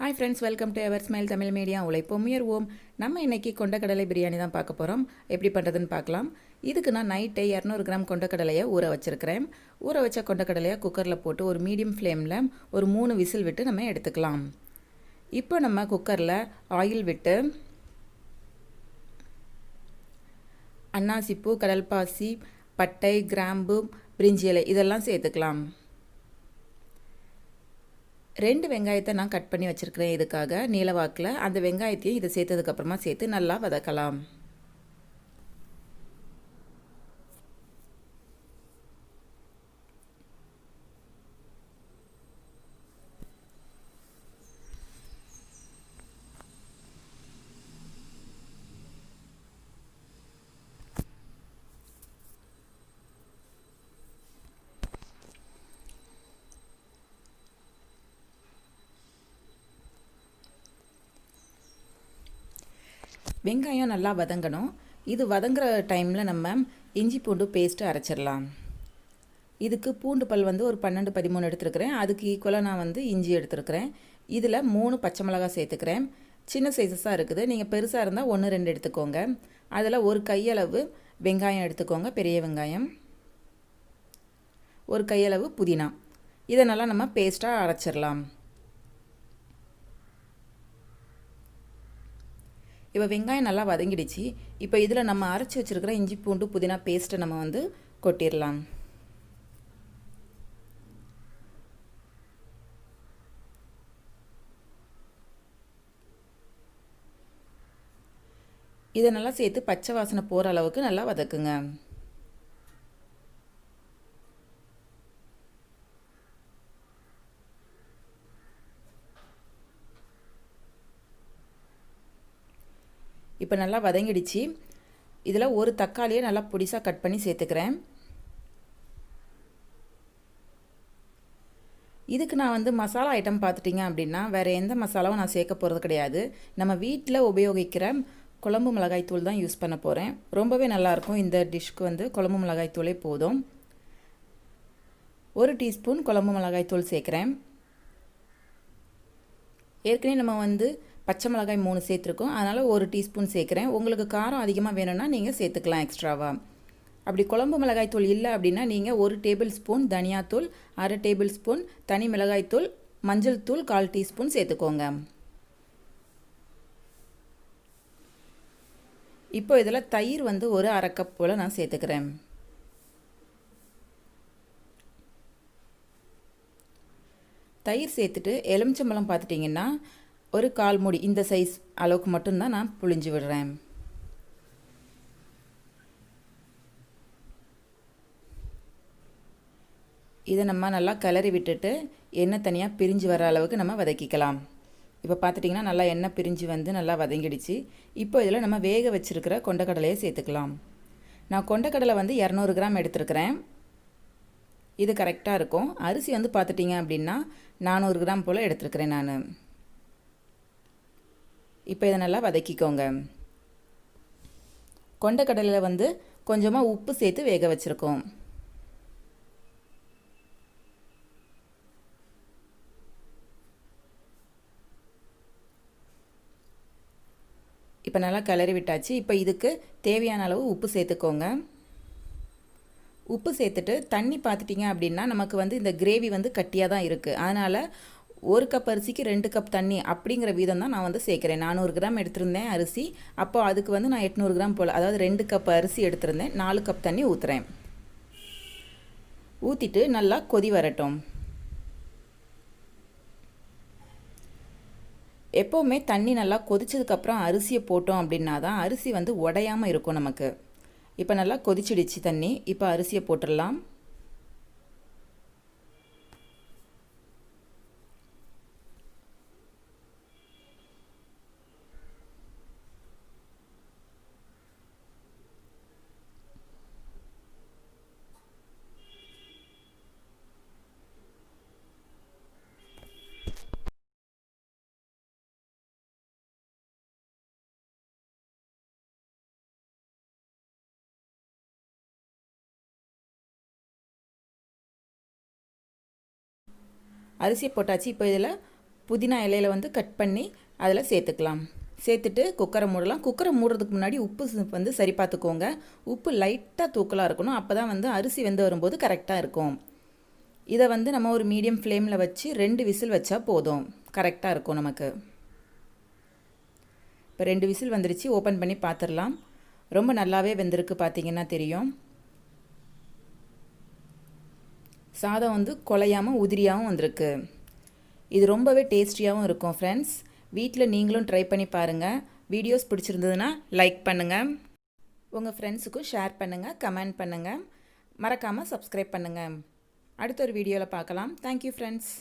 Hi friends, welcome to Eversmile Tamil Media. உழைப்போம் உயர்வோம். நம்ம இன்னைக்கு கொண்டக்கடலை பிரியாணி தான் பார்க்க போகிறோம். எப்படி பண்ணுறதுன்னு பார்க்கலாம். இதுக்கு நான் நைட்டே 200 கிராம் கொண்டக்கடலையை ஊற வச்சுருக்கிறேன். ஊற வச்ச கொண்டக்கடலையை குக்கரில் போட்டு ஒரு மீடியம் ஃப்ளேமில் ஒரு 3 விசில் விட்டு நம்ம எடுத்துக்கலாம். இப்போ நம்ம குக்கரில் ஆயில் விட்டு அன்னாசிப்பூ, கடல்பாசி, பட்டை, கிராம்பு, பிரிஞ்சி இலை இதெல்லாம் சேர்த்துக்கலாம். 2 வெங்காயத்தை நான் கட் பண்ணி வச்சுருக்கிறேன். இதுக்காக நீளவாக்கில் அந்த வெங்காயத்தையும் இதை சேர்த்ததுக்கப்புறமா சேர்த்து நல்லா வதக்கலாம். வெங்காயம் நல்லா வதங்கணும். இது வதங்குற டைமில் நம்ம இஞ்சி பூண்டு பேஸ்ட்டு அரைச்சிடலாம். இதுக்கு பூண்டு பல் ஒரு 12-13 எடுத்துருக்கிறேன். அதுக்கு ஈக்குவலாக நான் இஞ்சி எடுத்துருக்கிறேன். இதில் 3 பச்சை மிளகாய் சேர்த்துக்கிறேன். சின்ன சைஸஸாக இருக்குது. நீங்கள் பெருசாக இருந்தால் 1-2 எடுத்துக்கோங்க. அதில் ஒரு கையளவு வெங்காயம் எடுத்துக்கோங்க, பெரிய வெங்காயம். ஒரு கையளவு புதினா. இதை நல்லா நம்ம பேஸ்ட்டாக அரைச்சிடலாம். இப்போ வெங்காயம் நல்லா வதங்கிடுச்சு. இப்போ இதில் நம்ம அரைச்சி வச்சுருக்கிற இஞ்சி பூண்டு புதினா பேஸ்ட்டை நம்ம கொட்டிடலாம். இதை நல்லா சேர்த்து பச்சை வாசனை போகிற அளவுக்கு நல்லா வதக்குங்க. இப்போ நல்லா வதங்கிடுச்சு. இதில் ஒரு தக்காளியை நல்லா பொடிசாக கட் பண்ணி சேர்த்துக்கிறேன். இதுக்கு நான் மசாலா ஐட்டம் பார்த்துட்டிங்க அப்படின்னா வேறு எந்த மசாலாவும் நான் சேர்க்க போகிறது கிடையாது. நம்ம வீட்டில் உபயோகிக்கிற குழம்பு மிளகாய்த்தூள் தான் யூஸ் பண்ண போகிறேன். ரொம்பவே நல்லாயிருக்கும். இந்த டிஷ்க்கு குழம்பு மிளகாய்த்தூளே போதும். 1 டீஸ்பூன் குழம்பு மிளகாய்த்தூள் சேர்க்குறேன். ஏற்கனவே நம்ம பச்சை மிளகாய் 3 சேர்த்துருக்கோம். அதனால் 1 டீஸ்பூன் சேர்க்குறேன். உங்களுக்கு காரம் அதிகமாக வேணும்னா நீங்கள் சேர்த்துக்கலாம் எக்ஸ்ட்ராவாக. அப்படி குழம்பு மிளகாய்த்தூள் இல்லை அப்படின்னா நீங்கள் 1 டேபிள் ஸ்பூன் தனியாத்தூள், 1/2 டேபிள் ஸ்பூன் தனி மிளகாய்த்தூள், மஞ்சள் தூள் 1/4 டீஸ்பூன் சேர்த்துக்கோங்க. இப்போ இதில் தயிர் 1 1/2 கப் போல் நான் சேர்த்துக்கிறேன். தயிர் சேர்த்துட்டு எலுமிச்சம்பழம் பார்த்துட்டிங்கன்னா ஒரு 1/4 மூடி இந்த சைஸ் அளவுக்கு மட்டும்தான் நான் புழிஞ்சு விடுறேன். இதை நம்ம நல்லா கிளறி விட்டுட்டு எண்ணெய் தனியாக பிரிஞ்சு வர அளவுக்கு நம்ம வதக்கிக்கலாம். இப்போ பார்த்துட்டிங்கன்னா நல்லா எண்ணெய் பிரிஞ்சு நல்லா வதங்கிடுச்சு. இப்போ இதில் நம்ம வேக வச்சுருக்கிற கொண்டக்கடலையை சேர்த்துக்கலாம். நான் கொண்டக்கடலை 200 கிராம் எடுத்துருக்கிறேன். இது கரெக்டாக இருக்கும். அரிசி பார்த்துட்டிங்க அப்படின்னா 400 கிராம் போல் எடுத்துருக்கிறேன் நான். இப்போ இதை நல்லா வதக்கிக்கோங்க. கொண்டக்கடலையில் கொஞ்சமாக உப்பு சேர்த்து வேக வச்சுருக்கோம். இப்போ நல்லா கிளறி விட்டாச்சு. இப்போ இதுக்கு தேவையான அளவு உப்பு சேர்த்துக்கோங்க. உப்பு சேர்த்துட்டு தண்ணி பார்த்துட்டிங்க அப்படின்னா நமக்கு இந்த கிரேவி கட்டியாக தான் இருக்குது. அதனால் 1 கப் அரிசிக்கு 2 கப் தண்ணி அப்படிங்கிற வீதம் தான் நான் சேர்க்குறேன். 400 கிராம் எடுத்திருந்தேன் அரிசி. அப்போ அதுக்கு நான் 800 கிராம் போல், அதாவது 2 கப் அரிசி எடுத்திருந்தேன். 4 கப் தண்ணி ஊற்றுறேன். ஊற்றிட்டு நல்லா கொதி வரட்டும். எப்போவுமே தண்ணி நல்லா கொதிச்சதுக்கப்புறம் அரிசியை போட்டோம் அப்படின்னா தான் அரிசி உடையாமல் இருக்கும் நமக்கு. இப்போ நல்லா கொதிச்சிடுச்சு தண்ணி. இப்போ அரிசியை போட்டுடலாம். அரிசி போட்டாச்சு. இப்போ இதில் புதினா இலையில் வந்து கட் பண்ணி அதில் சேர்த்துக்கலாம். சேர்த்துட்டு குக்கரை மூடலாம். குக்கரை மூடுறதுக்கு முன்னாடி உப்பு வந்து சரி பார்த்துக்கோங்க. உப்பு லைட்டாக தூக்கலாக இருக்கணும். அப்போ தான் வந்து அரிசி வெந்து வரும்போது கரெக்டாக இருக்கும். இதை வந்து நம்ம ஒரு மீடியம் ஃப்ளேமில் வச்சு 2 விசில் வச்சா போதும், கரெக்டாக இருக்கும் நமக்கு. இப்போ 2 விசில் வந்துருச்சு. ஓப்பன் பண்ணி பார்த்துடலாம். ரொம்ப நல்லாவே வெந்திருக்கு, பார்த்தீங்கன்னா தெரியும். சாதம் வந்து குலையாமல் உதிரியாகவும் வந்திருக்கு. இது ரொம்பவே டேஸ்டியாகவும் இருக்கும் ஃப்ரெண்ட்ஸ். வீட்டில் நீங்களும் ட்ரை பண்ணி பாருங்கள். வீடியோஸ் பிடிச்சிருந்ததுன்னா லைக் பண்ணுங்கள், உங்கள் ஃப்ரெண்ட்ஸுக்கும் ஷேர் பண்ணுங்கள், கமெண்ட் பண்ணுங்கள், மறக்காமல் சப்ஸ்கிரைப் பண்ணுங்கள். அடுத்த ஒரு வீடியோவில் பார்க்கலாம். Thank you friends.